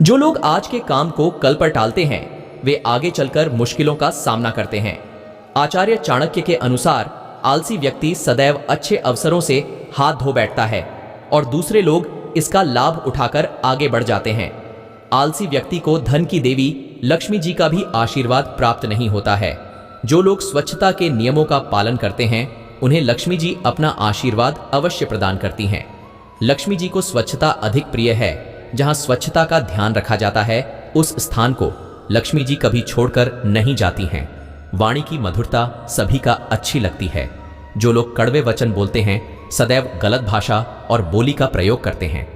जो लोग आज के काम को कल पर टालते हैं वे आगे चलकर मुश्किलों का सामना करते हैं। आचार्य चाणक्य के अनुसार आलसी व्यक्ति सदैव अच्छे अवसरों से हाथ धो बैठता है और दूसरे लोग इसका लाभ उठाकर आगे बढ़ जाते हैं। आलसी व्यक्ति को धन की देवी लक्ष्मी जी का भी आशीर्वाद प्राप्त नहीं होता है। जो लोग स्वच्छता के नियमों का पालन करते हैं उन्हें लक्ष्मी जी अपना आशीर्वाद अवश्य प्रदान करती हैं। लक्ष्मी जी को स्वच्छता अधिक प्रिय है। जहां स्वच्छता का ध्यान रखा जाता है उस स्थान को लक्ष्मी जी कभी छोड़कर नहीं जाती हैं। वाणी की मधुरता सभी का अच्छी लगती है। जो लोग कड़वे वचन बोलते हैं, सदैव गलत भाषा और बोली का प्रयोग करते हैं,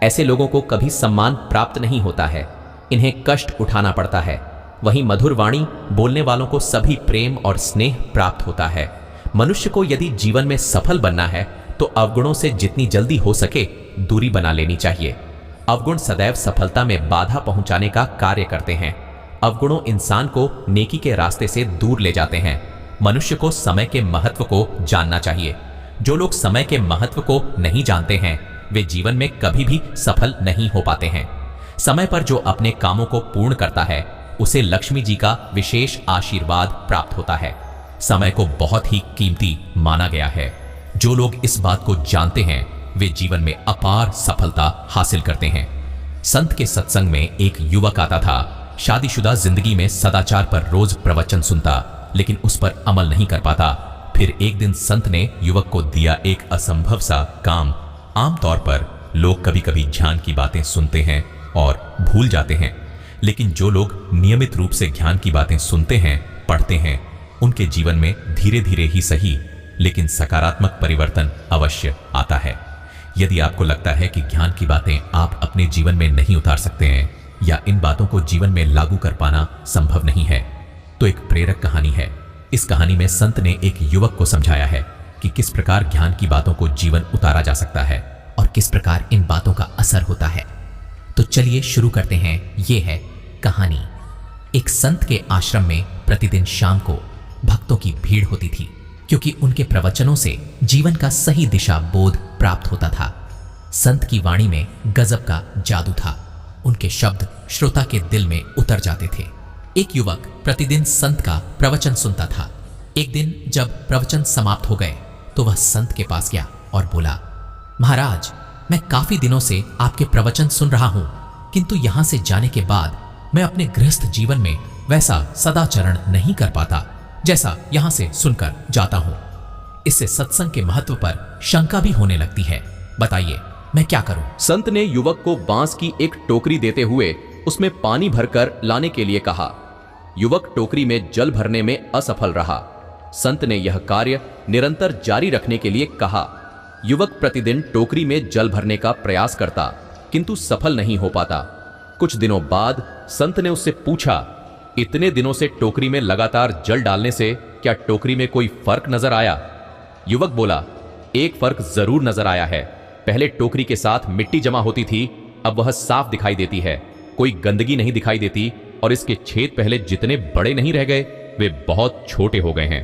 ऐसे लोगों को कभी सम्मान प्राप्त नहीं होता है। इन्हें कष्ट उठाना पड़ता है। वहीं मधुर वाणी बोलने वालों को सभी प्रेम और स्नेह प्राप्त होता है। मनुष्य को यदि जीवन में सफल बनना है तो अवगुणों से जितनी जल्दी हो सके दूरी बना लेनी चाहिए। अवगुण सदैव सफलता में बाधा पहुंचाने का कार्य करते हैं। अवगुणों इंसान को नेकी के रास्ते से दूर ले जाते हैं। मनुष्य को समय के महत्व को जानना चाहिए। जो लोग समय के महत्व को नहीं जानते हैं वे जीवन में कभी भी सफल नहीं हो पाते हैं। समय पर जो अपने कामों को पूर्ण करता है उसे लक्ष्मी जी का विशेष आशीर्वाद प्राप्त होता है। समय को बहुत ही कीमती माना गया है। जो लोग इस बात को जानते हैं वे जीवन में अपार सफलता हासिल करते हैं। संत के सत्संग में एक युवक आता था। शादीशुदा जिंदगी में सदाचार पर रोज प्रवचन सुनता लेकिन उस पर अमल नहीं कर पाता। फिर एक दिन संत ने युवक को दिया एक असंभव सा काम। आमतौर पर लोग कभी कभी ज्ञान की बातें सुनते हैं और भूल जाते हैं, लेकिन जो लोग नियमित रूप से ज्ञान की बातें सुनते हैं, पढ़ते हैं, उनके जीवन में धीरे धीरे ही सही लेकिन सकारात्मक परिवर्तन अवश्य आता है। यदि आपको लगता है कि ज्ञान की बातें आप अपने जीवन में नहीं उतार सकते हैं या इन बातों को जीवन में लागू कर पाना संभव नहीं है, तो एक प्रेरक कहानी है। इस कहानी में संत ने एक युवक को समझाया है कि किस प्रकार ज्ञान की बातों को जीवन उतारा जा सकता है और किस प्रकार इन बातों का असर होता है। तो चलिए शुरू करते हैं। ये है कहानी। एक संत के आश्रम में प्रतिदिन शाम को भक्तों की भीड़ होती थी, क्योंकि उनके प्रवचनों से जीवन का सही दिशा बोध प्राप्त होता था। संत की वाणी में गजब का जादू था। उनके शब्द श्रोता के दिल में उतर जाते थे। एक युवक प्रतिदिन संत का प्रवचन सुनता था। एक दिन जब प्रवचन समाप्त हो गए तो वह संत के पास गया और बोला, महाराज, मैं काफी दिनों से आपके प्रवचन सुन रहा हूं, किंतु यहां से जाने के बाद मैं अपने गृहस्थ जीवन में वैसा सदाचरण नहीं कर पाता जैसा यहां से सुनकर जाता हूं। इससे सत्संग के महत्व पर शंका भी होने लगती है। बताइए मैं क्या करूं? संत ने युवक को बांस की एक टोकरी देते हुए उसमें पानी भरकर लाने के लिए कहा। युवक टोकरी में जल भरने में असफल रहा। संत ने यह कार्य निरंतर जारी रखने के लिए कहा। युवक प्रतिदिन टोकरी में जल भरने का प्रयास करता किंतु सफल नहीं हो पाता। कुछ दिनों बाद संत ने उससे पूछा, इतने दिनों से टोकरी में लगातार जल डालने से क्या टोकरी में कोई फर्क नजर आया? युवक बोला, एक फर्क जरूर नजर आया है। पहले टोकरी के साथ मिट्टी जमा होती थी, अब वह साफ दिखाई देती है। कोई गंदगी नहीं दिखाई देती और इसके छेद पहले जितने बड़े नहीं रह गए वे बहुत छोटे हो गए हैं।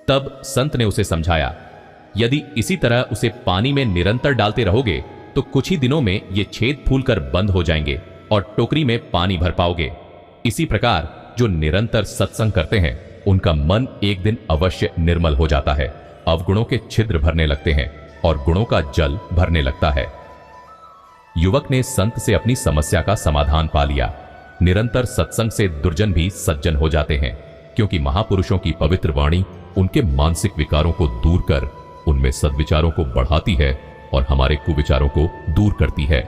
तब संत ने उसे समझाया, यदि इसी तरह उसे पानी में निरंतर डालते रहोगे तो कुछ ही दिनों में ये छेद फूलकर बंद हो जाएंगे और टोकरी में पानी भर पाओगे। इसी प्रकार जो निरंतर सत्संग करते हैं उनका मन एक दिन अवश्य निर्मल हो जाता है। अवगुणों के छिद्र भरने लगते हैं और गुणों का जल भरने लगता है। युवक ने संत से अपनी समस्या का समाधान पा लिया। निरंतर सत्संग से दुर्जन भी सज्जन हो जाते हैं, क्योंकि महापुरुषों की पवित्र वाणी उनके मानसिक विकारों को दूर कर उनमें सद्विचारों को बढ़ाती है और हमारे कुविचारों को दूर करती है।